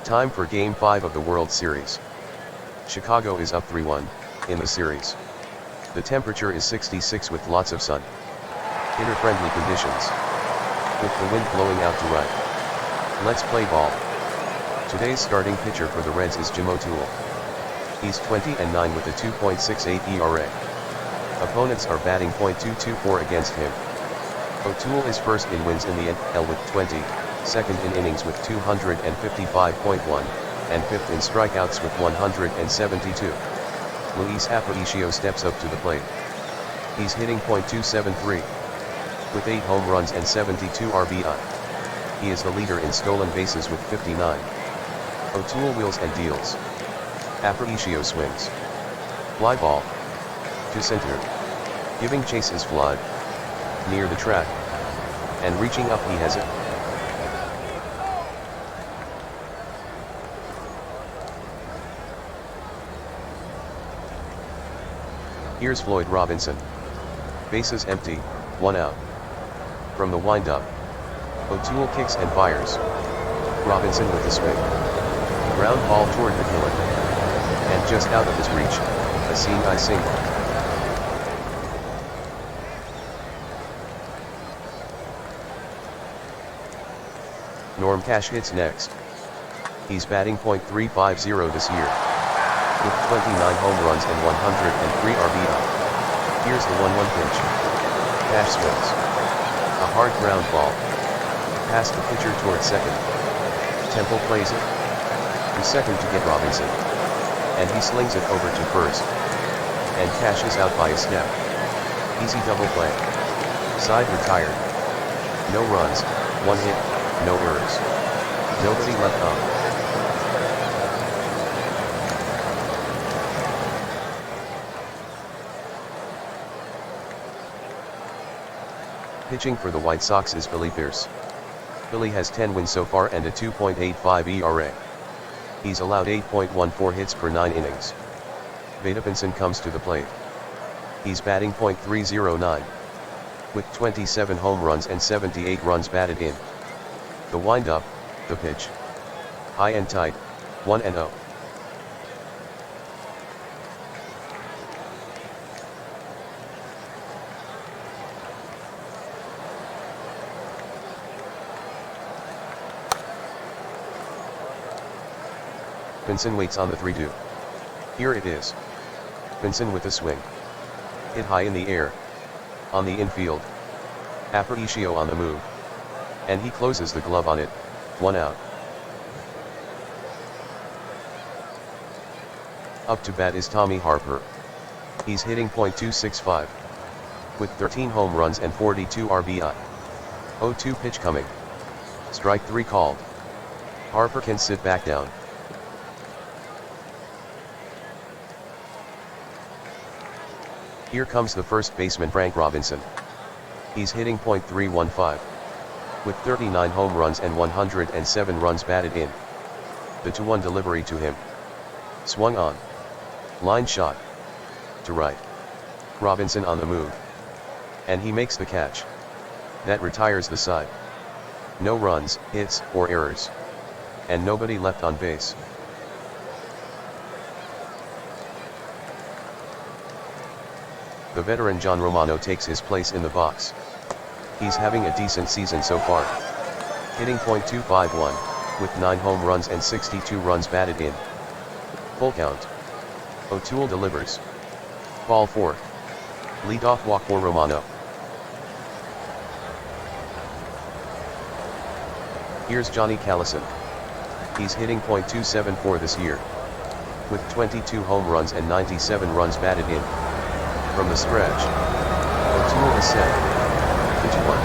Time for Game 5 of the World Series. Chicago is up 3-1 in the series. The temperature is 66 with lots of sun. Hitter-friendly conditions, with the wind blowing out to right. Let's play ball. Today's starting pitcher for the Reds is Jim O'Toole. He's 20-9 with a 2.68 ERA. Opponents are batting .224 against him. O'Toole is first in wins in the NL with 20, second in innings with 255.1, and fifth in strikeouts with 172. Luis Aparicio steps up to the plate. He's hitting .273. With 8 home runs and 72 RBI. He is the leader in stolen bases with 59. O'Toole wheels and deals. Aparicio swings. Fly ball. To center. Giving chase is fly. Near the track. And reaching up he has it. Here's Floyd Robinson. Bases empty, 1 out. From the windup, O'Toole kicks and fires. Robinson with the swing. Ground ball toward the killer. And just out of his reach, a seeing-eye single. Norm Cash hits next. He's batting .350 this year. With 29 home runs and 103 RBI. Here's the 1-1 pitch. Cash swings. A hard ground ball. Past the pitcher toward second. Temple plays it. To second to get Robinson. And he slings it over to first. And Cash is out by a step. Easy double play. Side retired. No runs, 1 hit, no errors. Nobody left on. Pitching for the White Sox is Billy Pierce. Billy has 10 wins so far and a 2.85 ERA. He's allowed 8.14 hits per 9 innings. Vadapinson comes to the plate. He's batting .309. With 27 home runs and 78 runs batted in. The windup, the pitch. High and tight, 1-0. Pinson waits on the 3-2. Here it is. Pinson with a swing. Hit high in the air. On the infield. Aparicio on the move. And he closes the glove on it, 1 out. Up to bat is Tommy Harper. He's hitting .265. With 13 home runs and 42 RBI. 0-2 pitch coming. Strike 3 called. Harper can sit back down. Here comes the first baseman Frank Robinson. He's hitting .315. With 39 home runs and 107 runs batted in. The 2-1 delivery to him. Swung on. Line shot. To right. Robinson on the move. And he makes the catch. That retires the side. No runs, hits, or errors. And nobody left on base. The veteran John Romano takes his place in the box. He's having a decent season so far. Hitting .251, with 9 home runs and 62 runs batted in. Full count. O'Toole delivers. Ball 4. Leadoff walk for Romano. Here's Johnny Callison. He's hitting .274 this year. With 22 home runs and 97 runs batted in. From the stretch. O'Toole is set. 2-1.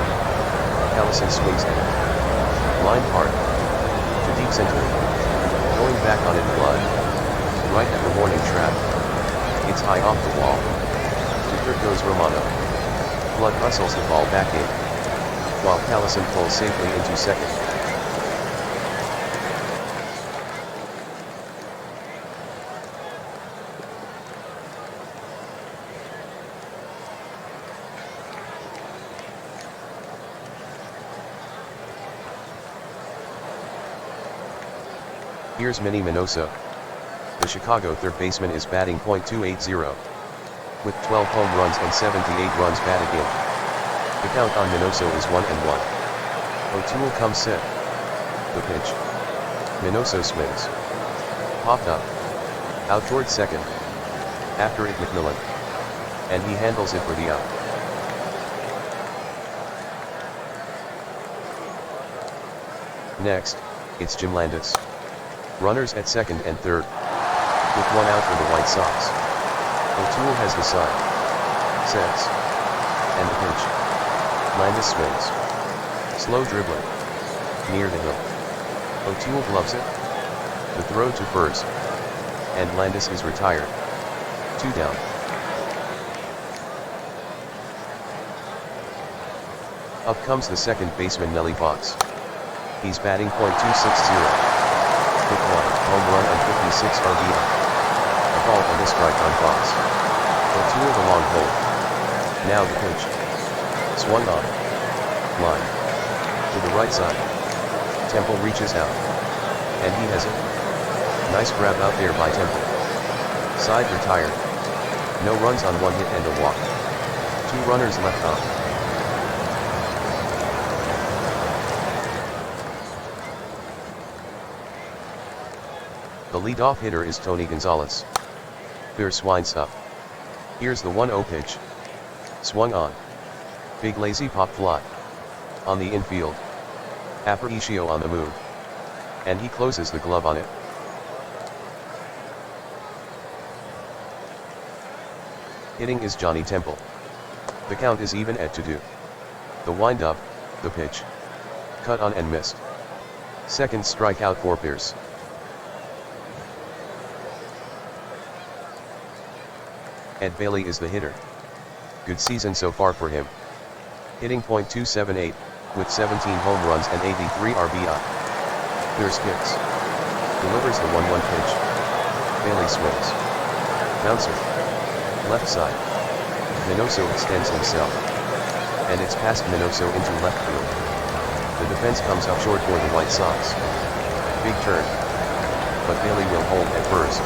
Callison swings at it. Line hard. To deep center. Going back on it blood. Right at the warning track. It's high off the wall. To third goes Romano. Blood hustles the ball back in. While Callison pulls safely into second. Here's Mini Minoso. The Chicago third baseman is batting .280. With 12 home runs and 78 runs batted in. The count on Minoso is 1-1. O'Toole comes set. The pitch. Minoso swings. Popped up. Out toward second. After it McMillan. And he handles it for the out. Next, it's Jim Landis. Runners at second and third. With one out for the White Sox. O'Toole has the sign. Sets. And the pitch. Landis swings. Slow dribbling. Near the hill. O'Toole gloves it. The throw to first. And Landis is retired. 2 down. Up comes the second baseman Nelly Fox. He's batting .260. Hit one, home run and 56 RBI. A ball and a strike on Fox. O'Toole the long hold. Now the pitch. Swung on. Line. To the right side. Temple reaches out. And he has it. Nice grab out there by Temple. Side retired. No runs on one hit and a walk. 2 runners left on. The leadoff hitter is Tony Gonzalez. Pierce winds up. Here's the 1-0 pitch. Swung on. Big lazy pop fly. On the infield. Aparicio on the move. And he closes the glove on it. Hitting is Johnny Temple. The count is even at 2-2. The wind-up, the pitch. Cut on and missed. Second strikeout for Pierce. Ed Bailey is the hitter. Good season so far for him. Hitting .278, with 17 home runs and 83 RBI. Pierce kicks. Delivers the 1-1 pitch. Bailey swings. Bouncer. Left side. Minoso extends himself. And it's past Minoso into left field. The defense comes up short for the White Sox. Big turn. But Bailey will hold at first.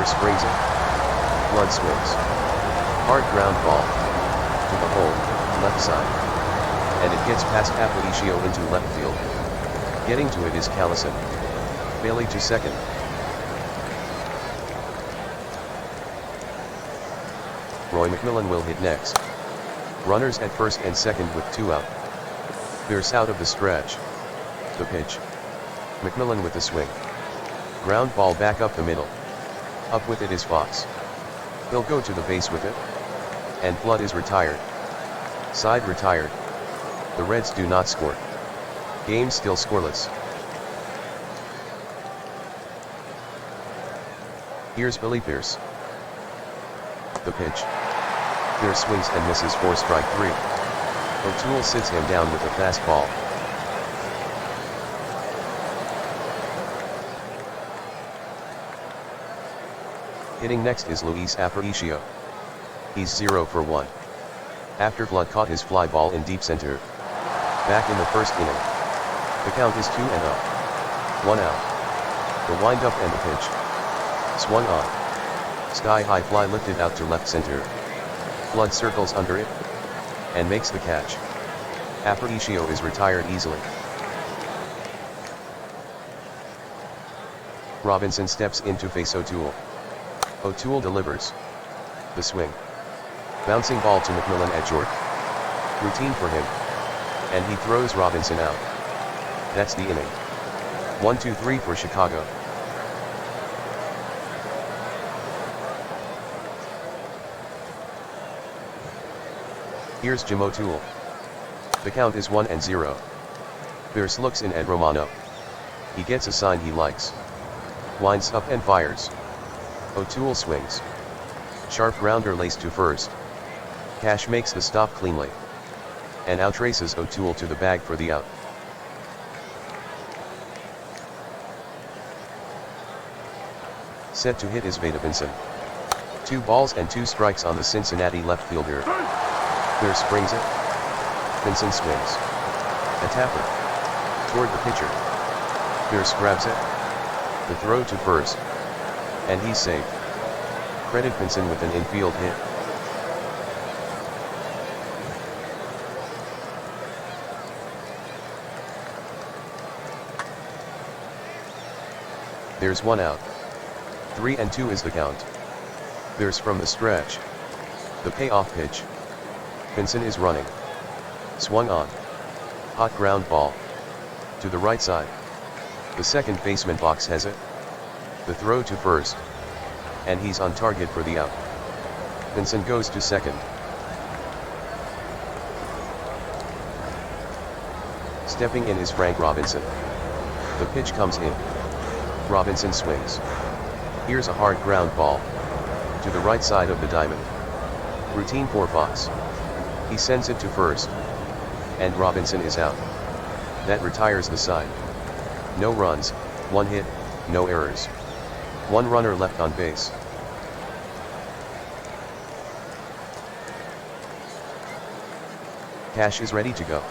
Springs it. Blood swings. Hard ground ball. To the hole, left side. And it gets past Aparicio into left field. Getting to it is Callison. Bailey to second. Roy McMillan will hit next. Runners at first and second with 2 out. Pierce out of the stretch. The pitch. McMillan with the swing. Ground ball back up the middle. Up with it is Fox. He'll go to the base with it. And Flood is retired. Side retired. The Reds do not score. Game still scoreless. Here's Billy Pierce. The pitch. Pierce swings and misses for strike 3. O'Toole sits him down with a fastball. Hitting next is Luis Aparicio. He's 0 for 1. After Flood caught his fly ball in deep center. Back in the first inning. The count is 2-0. 1 out. The wind-up and the pitch. Swung on. Sky-high fly lifted out to left center. Flood circles under it. And makes the catch. Aparicio is retired easily. Robinson steps in to face O'Toole. O'Toole delivers. The swing. Bouncing ball to McMillan at short. Routine for him. And he throws Robinson out. That's the inning. 1-2-3 for Chicago. Here's Jim O'Toole. The count is 1-0. Pierce looks in at Romano. He gets a sign he likes. Winds up and fires. O'Toole swings. Sharp grounder laced to first. Cash makes the stop cleanly. And outraces O'Toole to the bag for the out. Set to hit is Vadavinson. 2 balls and 2 strikes on the Cincinnati left fielder. Pierce springs it. Vincent swings. A tapper. Toward the pitcher. Pierce grabs it. The throw to first. And he's safe. Credit Vincent with an infield hit. There's 1 out. 3-2 is the count. There's from the stretch. The payoff pitch. Vincent is running. Swung on. Hot ground ball. To the right side. The second baseman box has it. The throw to first. And he's on target for the out. Vincent goes to second. Stepping in is Frank Robinson. The pitch comes in. Robinson swings. Here's a hard ground ball. To the right side of the diamond. Routine for Fox. He sends it to first. And Robinson is out. That retires the side. No runs, 1 hit, no errors. 1 runner left on base. Cash is ready to go.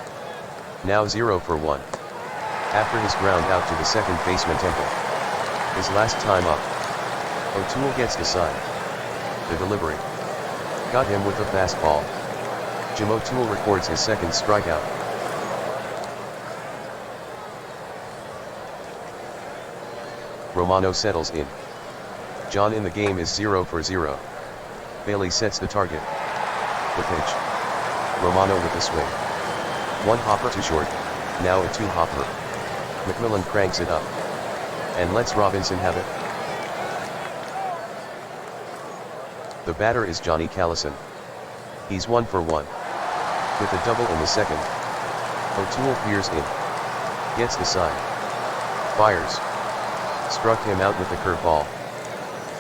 Now 0 for 1. After his ground out to the second baseman Temple. His last time up. O'Toole gets the sign. The delivery. Got him with a fastball. Jim O'Toole records his second strikeout. Romano settles in. John in the game is 0 for 0. Bailey sets the target. The pitch. Romano with a swing. 1 hopper to short, now a 2 hopper. McMillan cranks it up. And lets Robinson have it. The batter is Johnny Callison. He's 1 for 1. With a double in the second. O'Toole peers in. Gets the sign. Fires. Struck him out with the curveball.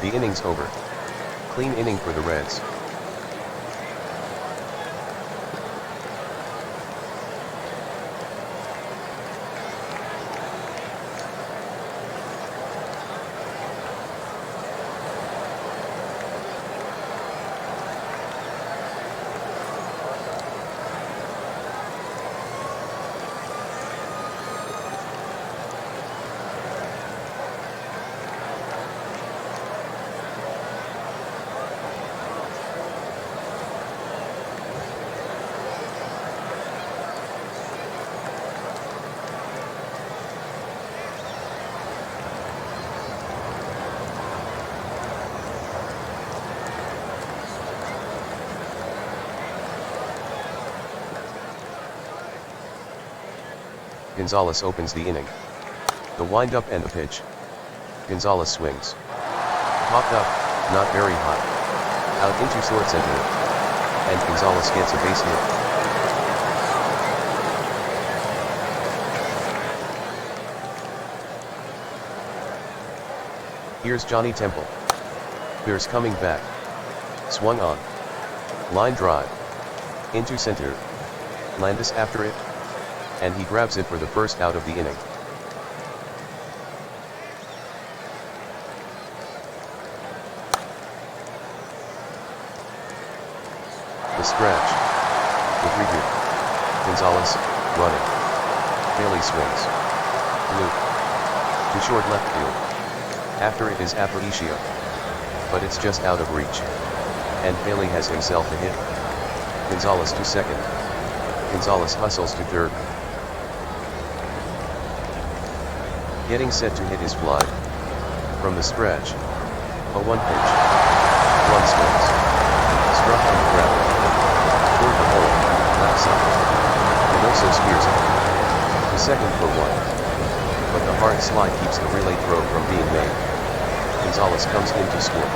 The inning's over. Clean inning for the Reds. Gonzalez opens the inning. The windup and the pitch. Gonzalez swings. Popped up, not very high. Out into short center. And Gonzalez gets a base hit. Here's Johnny Temple. Pierce coming back. Swung on. Line drive. Into center. Landis after it. And he grabs it for the first out of the inning. The stretch. The 3-2. Gonzalez, running. Bailey swings. Loop. To short left field. After it is Aparicio. But it's just out of reach. And Bailey has himself a hit. Gonzalez to second. Gonzalez hustles to third. Getting set to hit his fly. From the stretch. A 1 pitch. 1 swings. Struck on the ground. Toward the hole, left side. And also spears it. To second for 1. But the hard slide keeps the relay throw from being made. Gonzalez comes in to score.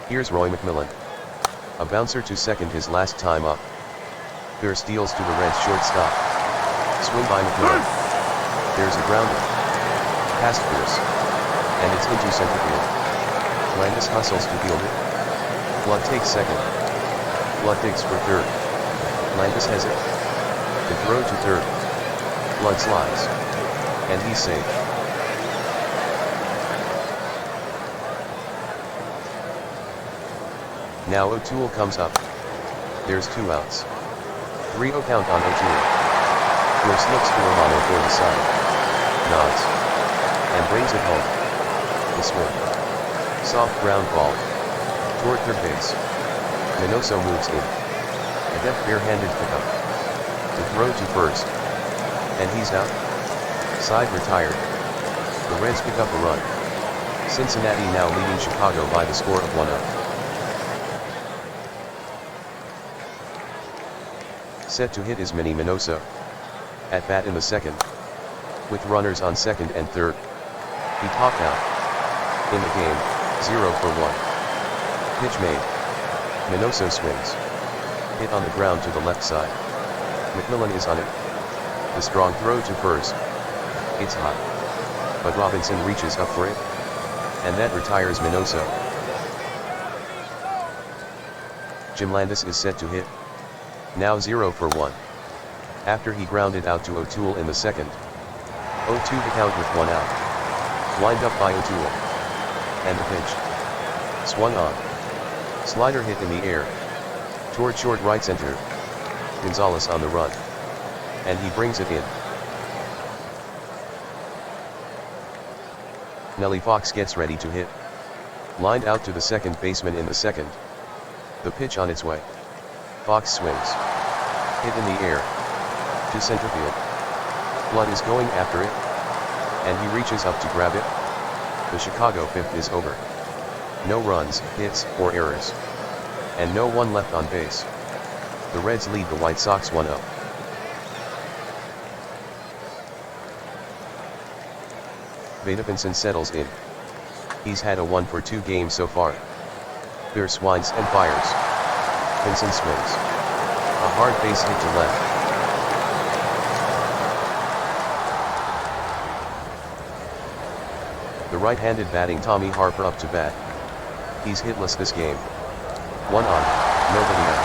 Here's Roy McMillan. A bouncer to second his last time up. Pierce steals to the Reds shortstop. Swing by McMillan. There's a grounder. Past Pierce. And it's into center field. Landis hustles to field it. Flood takes second. Flood digs for third. Landis has it. The throw to third. Flood slides. And he's safe. Now O'Toole comes up. There's 2 outs. 3-0 count on O'Toole. Pierce looks for Romano for the side. Nods. And brings it home. The swing. Soft ground ball. Toward third base. Minoso moves in. A deft bare-handed pickup. The throw to first. And he's out. Side retired. The Reds pick up a run. Cincinnati now leading Chicago by the score of 1-0. Set to hit is Minnie Minoso. At bat in the second. With runners on second and third. He popped out. In the game, 0 for 1. Pitch made. Minoso swings. Hit on the ground to the left side. McMillan is on it. The strong throw to first. It's hot. But Robinson reaches up for it. And that retires Minoso. Jim Landis is set to hit. Now 0 for 1. After he grounded out to O'Toole in the second. 0-2 the count with 1 out. Wind up by O'Toole. And the pitch. Swung on. Slider hit in the air. Toward short right center. Gonzalez on the run. And he brings it in. Nellie Fox gets ready to hit. Lined out to the second baseman in the second. The pitch on its way. Fox swings. Hit in the air. To center field. Blood is going after it. And he reaches up to grab it. The Chicago fifth is over. No runs, hits, or errors. And no one left on base. The Reds lead the White Sox 1-0. Vadapinson settles in. He's had a 1-for-2 game so far. Beer swings and fires. Pinson swings. A hard base hit to left. The right-handed batting Tommy Harper up to bat. He's hitless this game. 1 on, nobody out.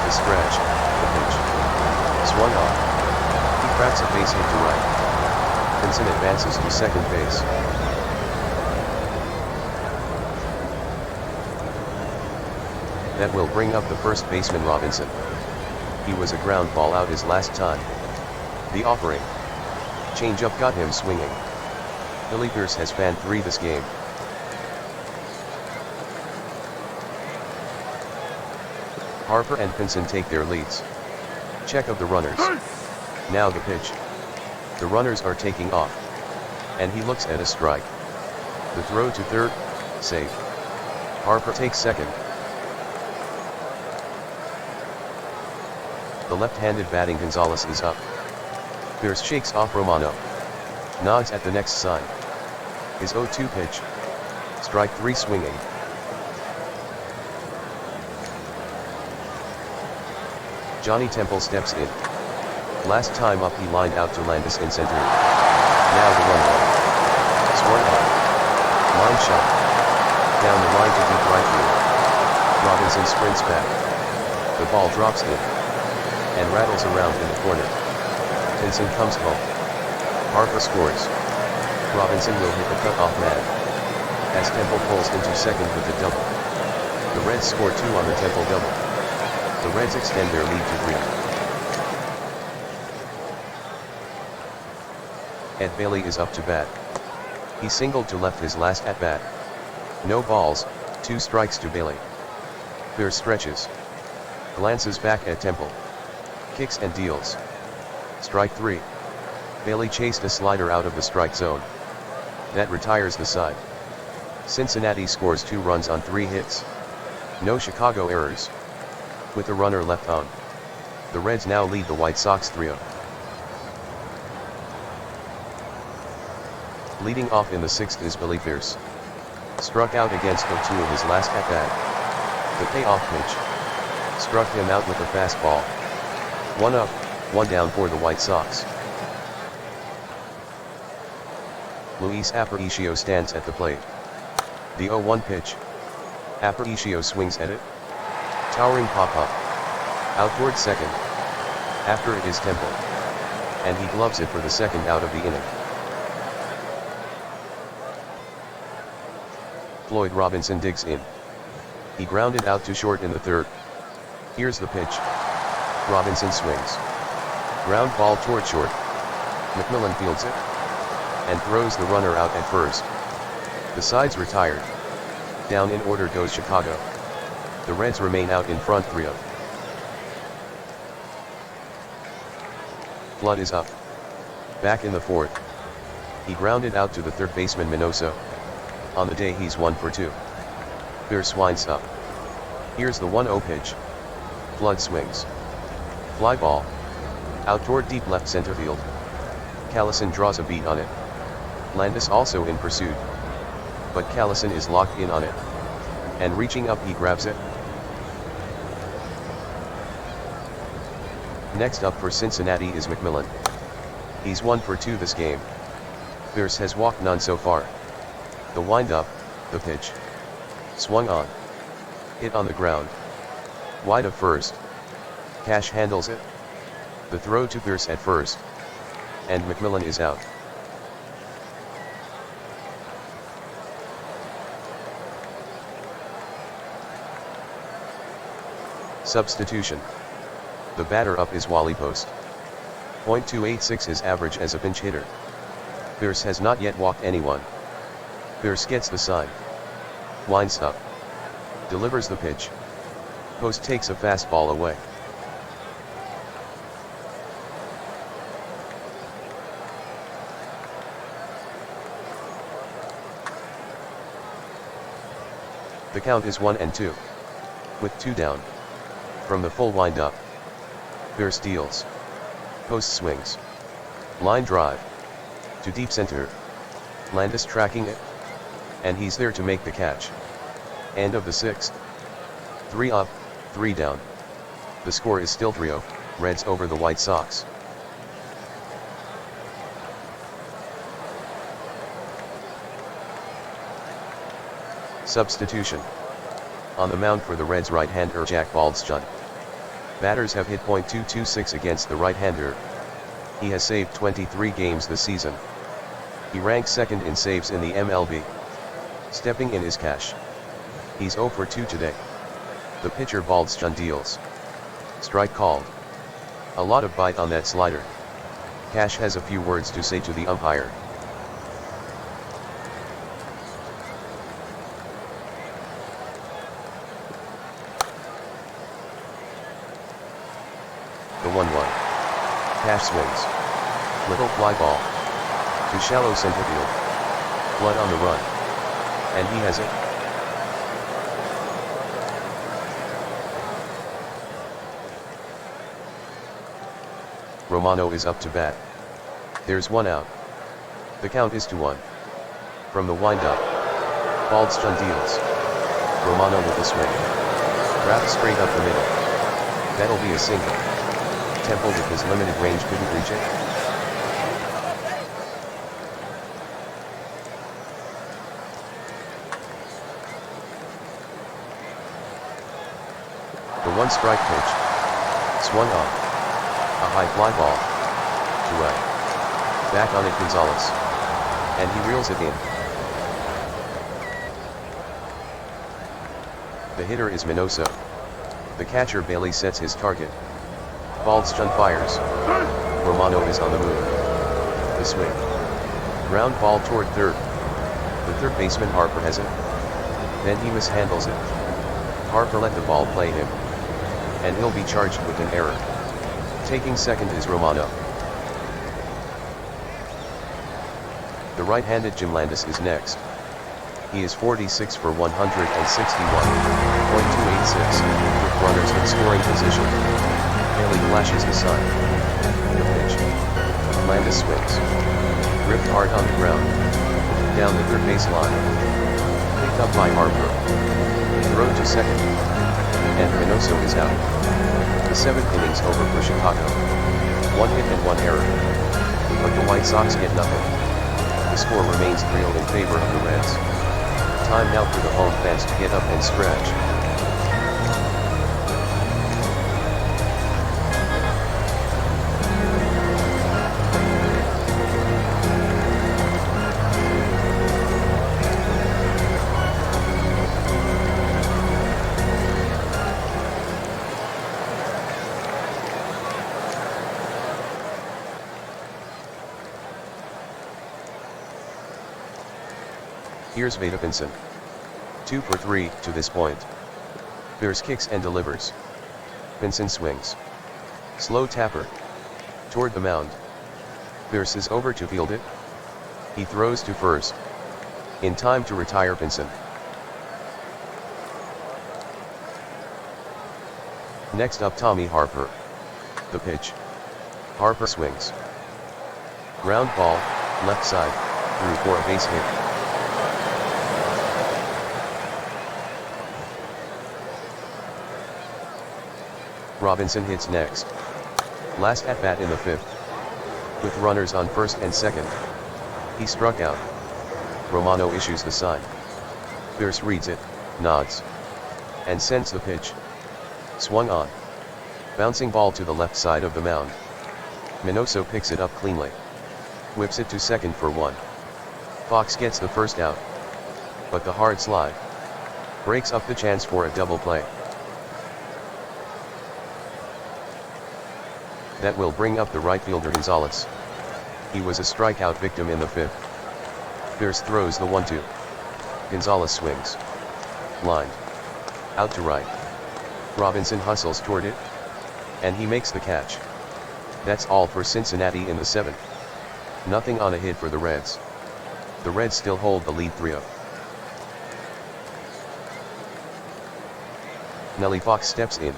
The stretch, the pitch. Swung on. He cracks a base hit to right. Pinson advances to second base. That will bring up the first baseman Robinson. He was a ground ball out his last time. The offering. Changeup got him swinging. Billy Pierce has fanned 3 this game. Harper and Pinson take their leads. Check of the runners. Now the pitch. The runners are taking off. And he looks at a strike. The throw to third, safe. Harper takes second. The left-handed batting Gonzalez is up. Pierce shakes off Romano. Nods at the next sign. His 0-2 pitch. Strike 3 swinging. Johnny Temple steps in. Last time up he lined out to Landis in center. Now the run. Swung on. Line shot. Down the line to deep right field. Robinson sprints back. The ball drops in. And rattles around in the corner. Pinson comes home. Harper scores. Robinson will hit the cutoff man. As Temple pulls into second with the double. The Reds score 2 on the Temple double. The Reds extend their lead to 3. Ed Bailey is up to bat. He singled to left his last at-bat. No balls, 2 strikes to Bailey. Pierce stretches. Glances back at Temple. Kicks and deals. Strike 3. Bailey chased a slider out of the strike zone. That retires the side. Cincinnati scores 2 runs on 3 hits. No Chicago errors. With a runner left on. The Reds now lead the White Sox 3-0. Leading off in the 6th is Billy Pierce. Struck out against O'Toole his last at-bat. The payoff pitch. Struck him out with a fastball. 1 up, 1 down for the White Sox. Luis Aparicio stands at the plate. The 0-1 pitch. Aparicio swings at it. Towering pop-up. Out toward second. After it is Temple. And he gloves it for the second out of the inning. Floyd Robinson digs in. He grounded out to short in the third. Here's the pitch. Robinson swings. Ground ball toward short. McMillan fields it. And throws the runner out at first. The side's retired. Down in order goes Chicago. The Reds remain out in front 3-0. Flood is up. Back in the fourth. He grounded out to the third baseman Minoso. On the day he's 1 for 2. Pierce winds up. Here's the 1-0 pitch. Flood swings. Fly ball. Out toward deep left center field. Callison draws a beat on it. Landis also in pursuit. But Callison is locked in on it. And reaching up he grabs it. Next up for Cincinnati is McMillan. He's 1 for 2 this game. Pierce has walked none so far. The wind-up, the pitch. Swung on. Hit on the ground. Wide of first. Cash handles it. The throw to Pierce at first. And McMillan is out. Substitution. The batter up is Wally Post. .286 his average as a pinch hitter. Pierce has not yet walked anyone. Pierce gets the sign. Winds up. Delivers the pitch. Post takes a fastball away. The count is 1-2. With 2 down. From the full wind-up. Pierce deals. Post swings. Line drive. To deep center. Landis tracking it. And he's there to make the catch. End of the 6th. 3 up, 3 down. The score is still 3-0, Reds over the White Sox. Substitution. On the mound for the Reds right-hander Jack Baldstun. Batters have hit .226 against the right-hander. He has saved 23 games this season. He ranks second in saves in the MLB. Stepping in is Cash. He's 0 for 2 today. The pitcher Baldstun deals. Strike called. A lot of bite on that slider. Cash has a few words to say to the umpire. The 1-1. Cash swings. Little fly ball. To shallow center field. Flood on the run. And he has it. Romano is up to bat. There's 1 out. The count is 2-1. From the wind-up. Baldstun deals. Romano with a swing. Wrapped straight up the middle. That'll be a single. Temple with his limited range couldn't reach it. The 1-strike pitch. Swung on. A high fly ball. To right. Back on it Gonzalez. And he reels it in. The hitter is Minoso. The catcher Bailey sets his target. Baldstun fires. Romano is on the move. The swing. Ground ball toward third. The third baseman Harper has it. Then he mishandles it. Harper let the ball play him. And he'll be charged with an error. Taking second is Romano. The right-handed Jim Landis is next. He is 46 for 161.286, with runners in scoring position. Bailey flashes the sign. The pitch. Landis swings. Ripped hard on the ground. Down the third baseline. Picked up by Harper. Throw to second. And Minoso is out. The 7th inning's over for Chicago. 1 hit and 1 error. But the White Sox get nothing. The score remains 3-0 in favor of the Reds. Time now for the home fans to get up and stretch. Here's Pinson. 2 for 3 to this point. Pierce kicks and delivers. Pinson swings. Slow tapper. Toward the mound. Pierce is over to field it. He throws to first. In time to retire Pinson. Next up Tommy Harper. The pitch. Harper swings. Ground ball, left side, through for a base hit. Robinson hits next. Last at bat in the 5th. With runners on first and second. He struck out. Romano issues the sign. Pierce reads it, nods. And sends the pitch. Swung on. Bouncing ball to the left side of the mound. Minoso picks it up cleanly. Whips it to second for 1. Fox gets the first out. But the hard slide breaks up the chance for a double play. That will bring up the right fielder Gonzalez. He was a strikeout victim in the 5th. Pierce throws the 1-2. Gonzalez swings. Lined. Out to right. Robinson hustles toward it. And he makes the catch. That's all for Cincinnati in the 7th. Nothing on a hit for the Reds. The Reds still hold the lead 3-0. Nelly Fox steps in.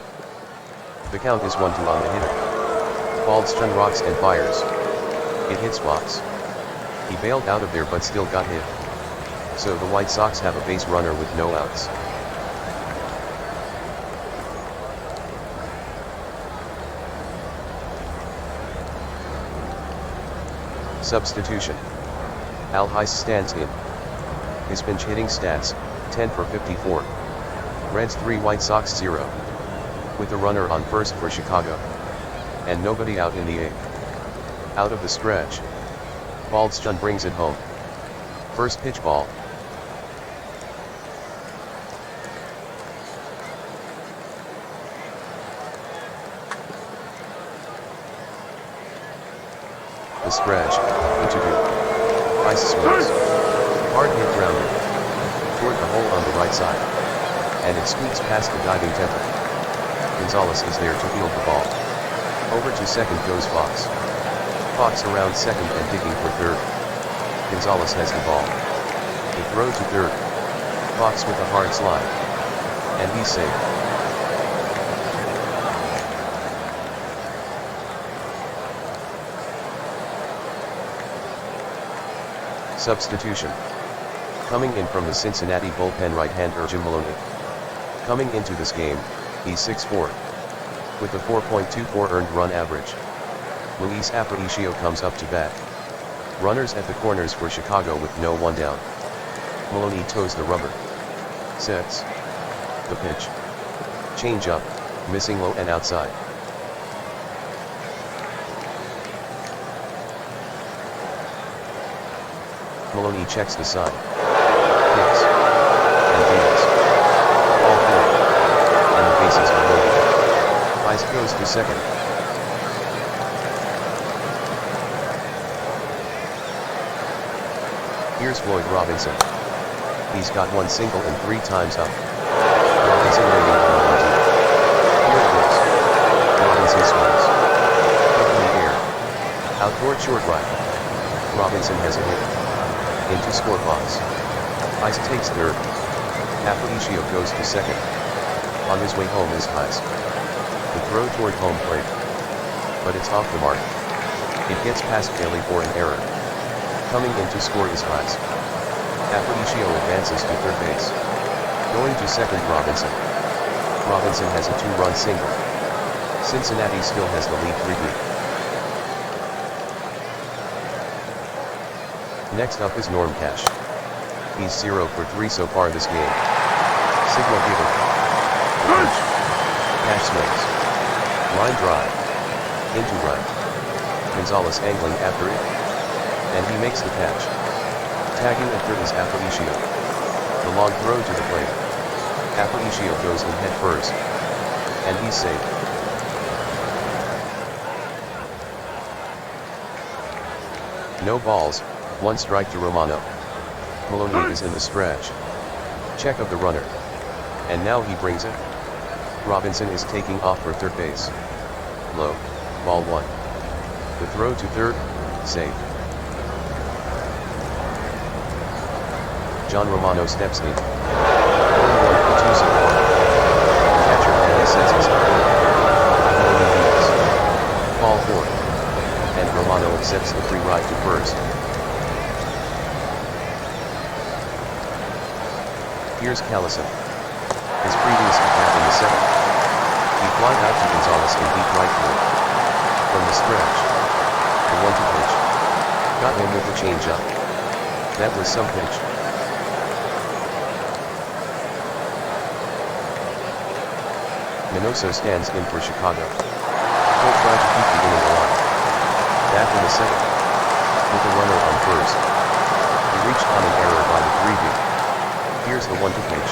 The count is 1-2 on the hitter. Baldstun rocks and fires. It hits Fox. He bailed out of there but still got hit. So the White Sox have a base runner with no outs. Substitution. Al Heiss stands in. His pinch hitting stats, 10 for 54. Reds 3 White Sox 0. With a runner on first for Chicago. And nobody out in the 8th. Out of the stretch. Baldstun brings it home. First pitch ball. The stretch, into 2. Ice swings. Hard hit grounder. Toward the hole on the right side. And it squeaks past the diving Temple. Gonzalez is there to field the ball. Over to second goes Fox. Fox around second and digging for third. Gonzalez has the ball. The throw to third. Fox with a hard slide. And he's safe. Substitution. Coming in from the Cincinnati bullpen right-hander Jim Maloney. Coming into this game, he's 6'4". With a 4.24 earned run average. Luis Aparicio comes up to bat. Runners at the corners for Chicago with no one down. Maloney toes the rubber. Sets. The pitch. Change up, missing low and outside. Maloney checks the sign. Hits. And deals. Ball 4. And the bases are loaded. Ice goes to second. Here's Floyd Robinson. He's got 1 single and 3 times up. Robinson waiting on the 1-2. Here it is. Robinson swings. Up in the air. Out toward short right. Robinson has a hit. Into score box. Ice takes third. Aparicio goes to second. On his way home is Heiss. The throw toward home plate. But it's off the mark. It gets past Bailey for an error. Coming in to score is Heiss. Aparicio advances to third base. Going to second Robinson. Robinson has a 2-run single. Cincinnati still has the lead 3-2. Next up is Norm Cash. He's 0 for 3 so far this game. Signal given. Cash swings. Line drive. Into right. Gonzalez angling after it. And he makes the catch. Tagging at third is Aparicio. The long throw to the plate. Aparicio goes in head first. And he's safe. No balls, 1 strike to Romano. Maloney is in the stretch. Check of the runner. And now he brings it. Robinson is taking off for third base. Low, ball 1. The throw to third, safe. John Romano steps in. 1-1 for 2 support. Catcher Danny sets his Maloney deals. Ball 4. And Romano accepts the free ride to first. Here's Callison. His previous at-bat in the 7th. He flied out to Gonzalez in deep right field. From the stretch. The 1-2 pitch. Got him with the changeup. That was some pitch. Minoso stands in for Chicago. He'll try to keep the inning alive. Back in the 7th. With the runner on first. He reached on an error by the 3B. Here's the 1-2 pitch.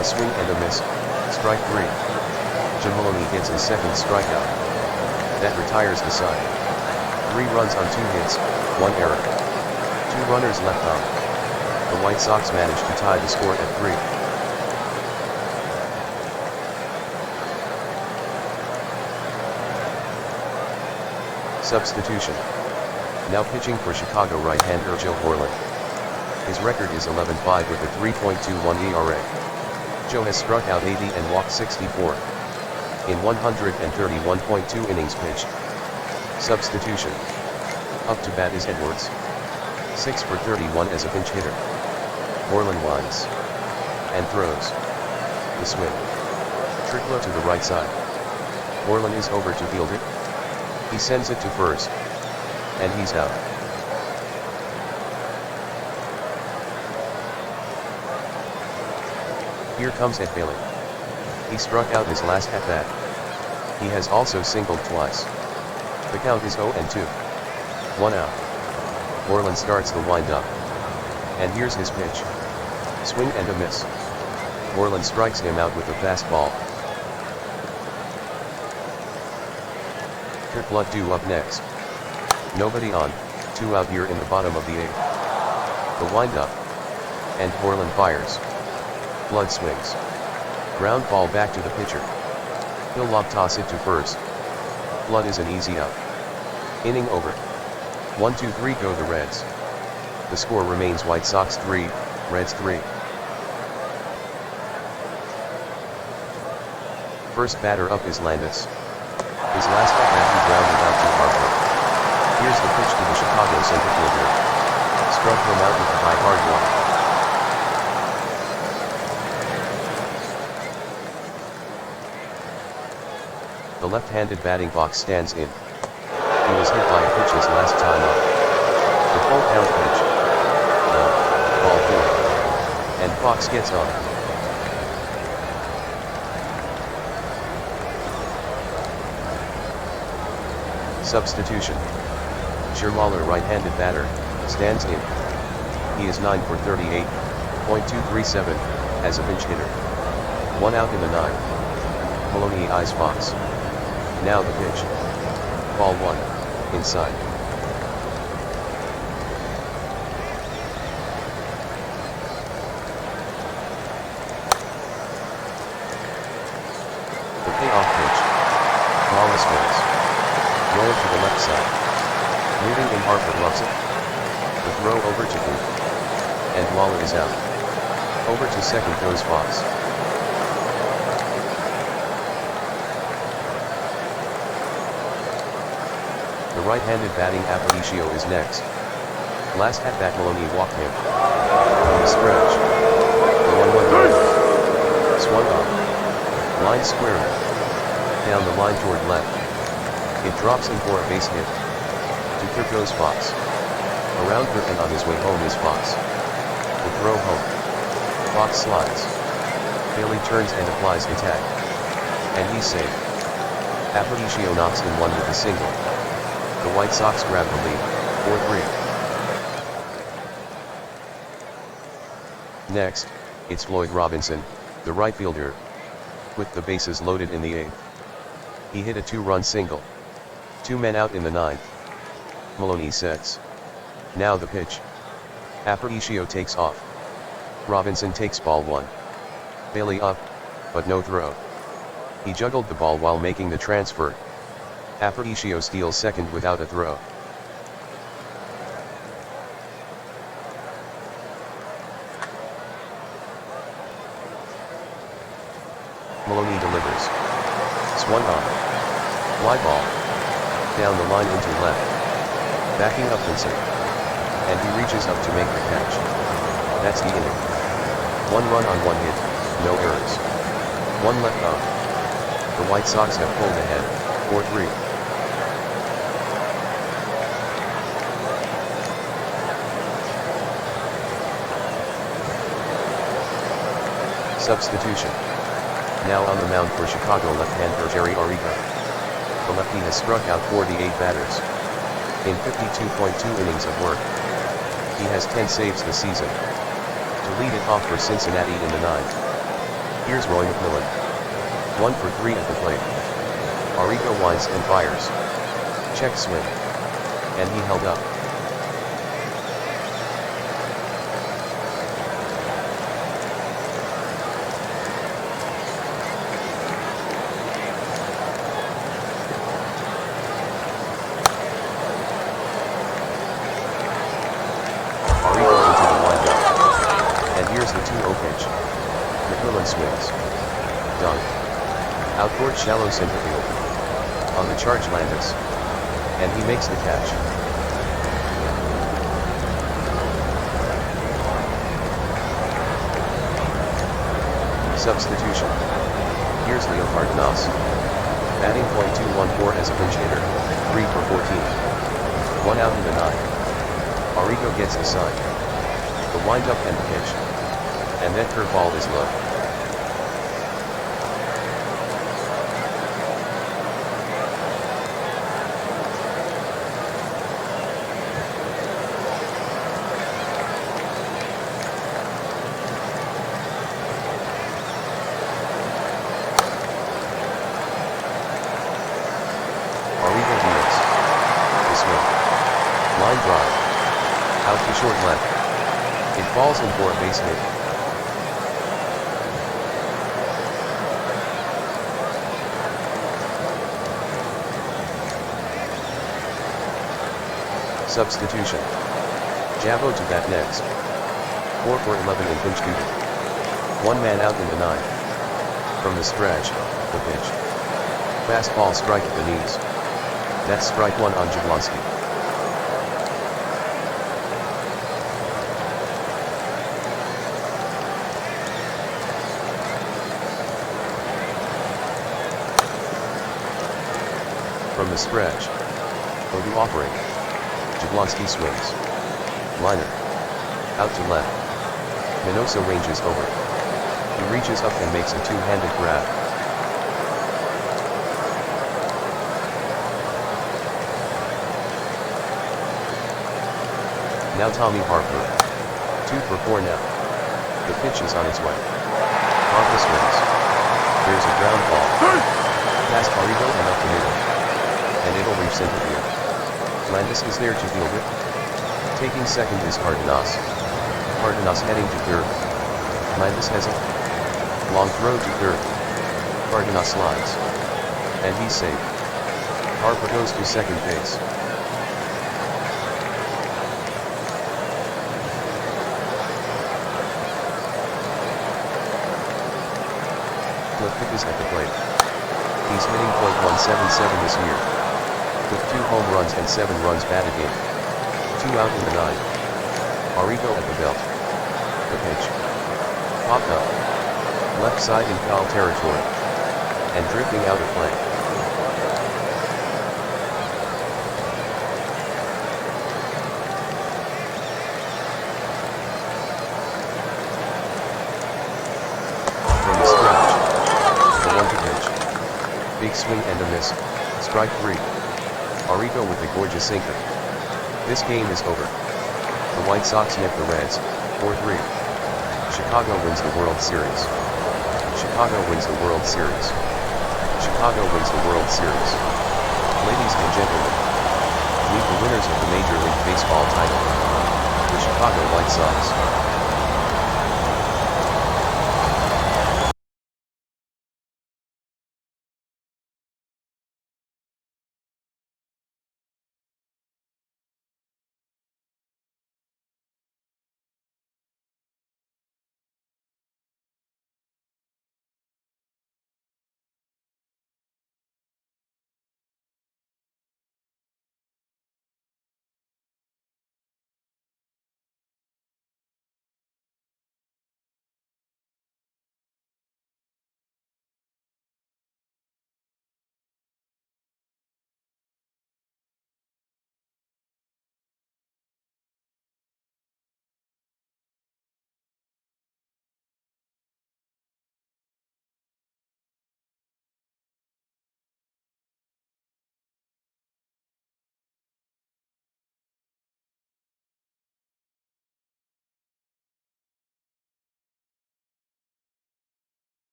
A swing and a miss. Strike 3. Maloney gets his second strikeout. That retires the side. 3 runs on 2 hits, 1 error. 2 runners left on. The White Sox managed to tie the score at 3. Substitution. Now pitching for Chicago right-hander Joe Borland. His record is 11-5 with a 3.21 ERA. Joe has struck out 80 and walked 64. In 131.2 innings pitched. Substitution. Up to bat is Edwards. 6 for 31 as a pinch hitter. Borland winds. And throws. The swing. Trickler to the right side. Borland is over to field it. He sends it to first. And he's out. Here comes Ed Bailey. He struck out his last at-bat. He has also singled twice. The count is 0-2. 1 out. Borland starts the wind-up. And here's his pitch. Swing and a miss. Borland strikes him out with a fastball. Kurt Blood due up next. Nobody on, 2 out here in the bottom of the 8th. The wind-up. And Borland fires. Blood swings. Ground ball back to the pitcher. He'll lob toss it to first. Blood is an easy out. Inning over. 1-2-3 go the Reds. The score remains White Sox 3, Reds 3. First batter up is Landis. His last at-bat he grounded out to Harper. Here's the pitch to the Chicago center fielder. Struck him out with a high hard one. The left-handed batting box stands in. He was hit by a pitch his last time up. The full count pitch. Ball 4. And Fox gets on. Substitution. Schermaller, right-handed batter, stands in. He is 9 for 38.237 as a pinch hitter. 1 out in the 9th. Maloney eyes Fox. Now the pitch. Ball 1, inside. The payoff pitch. Ball is false. Roll to the left side. Moving in Harper loves it. The throw over to Booth. And Waller is out. Over to second goes Fox. The right-handed batting Aparicio is next. Last at-bat Maloney walked him. On the stretch. The 1-1 line. Swung up. Line squarely. Down the line toward left. It drops in for a base hit. To third goes Fox. Around third and on his way home is Fox. The throw home. Fox slides. Bailey turns and applies a tag. And he's safe. Aparicio knocks in one with a single. The White Sox grab the lead, 4-3. Next, it's Floyd Robinson, the right fielder. With the bases loaded in the 8th. He hit a 2-run single. 2 men out in the 9th. Maloney sets. Now the pitch. Aparicio takes off. Robinson takes ball 1. Bailey up, but no throw. He juggled the ball while making the transfer. Aparicio steals second without a throw. Maloney delivers. Swung on. Fly ball. Down the line into left. Backing up Vincent. And he reaches up to make the catch. That's the inning. 1 run on 1 hit, no errors. 1 left on. The White Sox have pulled ahead, 4-3. Substitution. Now on the mound for Chicago left-hander Jerry Arrigo. The lefty has struck out 48 batters. In 52.2 innings of work. He has 10 saves this season. To lead it off for Cincinnati in the 9th. Here's Roy McMillan. 1 for 3 at the plate. Arrigo winds and fires. Check swing. And he held up. Swings. Done. Out toward shallow center field. On the charge Landis. And he makes the catch. Substitution. Here's Leo Cardenas. Batting .214 as a pinch hitter. 3 for 14. 1 out in the 9th. Arrigo gets the sign. The windup and the pitch. And that curveball is low. Line drive. Out to short left. It falls in for a base hit. Substitution. Javo to bat next. 4 for 11 in pinch duty. 1 man out in the 9th. From the stretch, the pitch. Fastball strike at the knees. That's strike 1 on Jablonski. From the stretch. For the offering. Jablonski swings. Liner. Out to left. Minoso ranges over. He reaches up and makes a two-handed grab. Now Tommy Harper. 2 for 4 now. The pitch is on its way. Harper swings. There's a ground ball. Past Arrigo and up the middle. And it'll reach center field. Landis is there to field it. Taking second is Cardenas. Cardenas heading to third. Landis has it. Long throw to third. Cardenas slides. And he's safe. Harper goes to second base. Cliff is at the plate. He's hitting .177 this year. With 2 home runs and 7 runs batted in. 2 out in the 9th. Arrigo at the belt. The pitch. Popped up. Left side in foul territory. And drifting out of play. From the stretch. The 1-2 pitch. Big swing and a miss. Strike 3. Arrigo with a gorgeous sinker. This game is over. The White Sox nip the Reds, 4-3. Chicago wins the World Series. Chicago wins the World Series. Chicago wins the World Series. Ladies and gentlemen, meet the winners of the Major League Baseball title. The Chicago White Sox.